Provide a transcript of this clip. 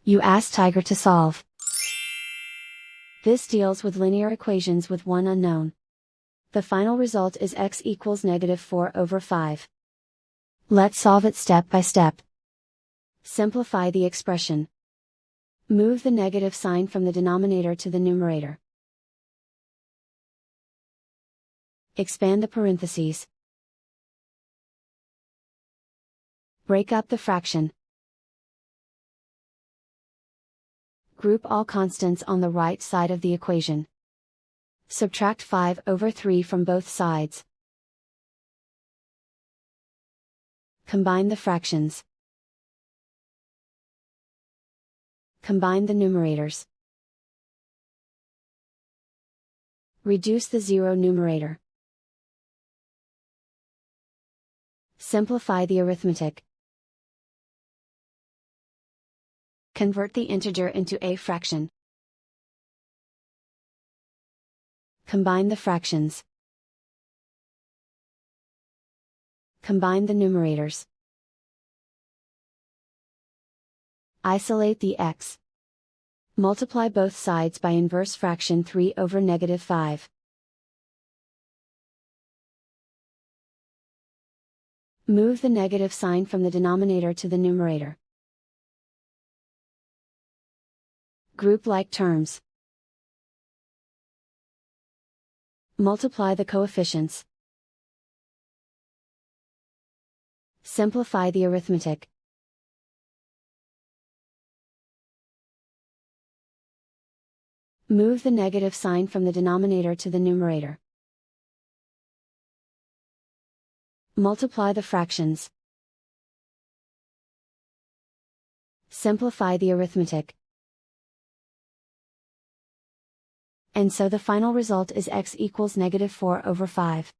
You ask Tiger to solve. This deals with linear equations with one unknown. The final result is x equals -4/5. Let's solve it step by step. Simplify the expression. Move the negative sign from the denominator to the numerator. Expand the parentheses. Break up the fraction. Group all constants on the right side of the equation. Subtract 5/3 from both sides. Combine the fractions. Combine the numerators. Reduce the zero numerator. Simplify the arithmetic. Convert the integer into a fraction. Combine the fractions. Combine the numerators. Isolate the x. Multiply both sides by inverse fraction 3/5. Move the negative sign from the denominator to the numerator. Group like terms. Multiply the coefficients. Simplify the arithmetic. Move the negative sign from the denominator to the numerator. Multiply the fractions. Simplify the arithmetic. And so the final result is x equals -4/5.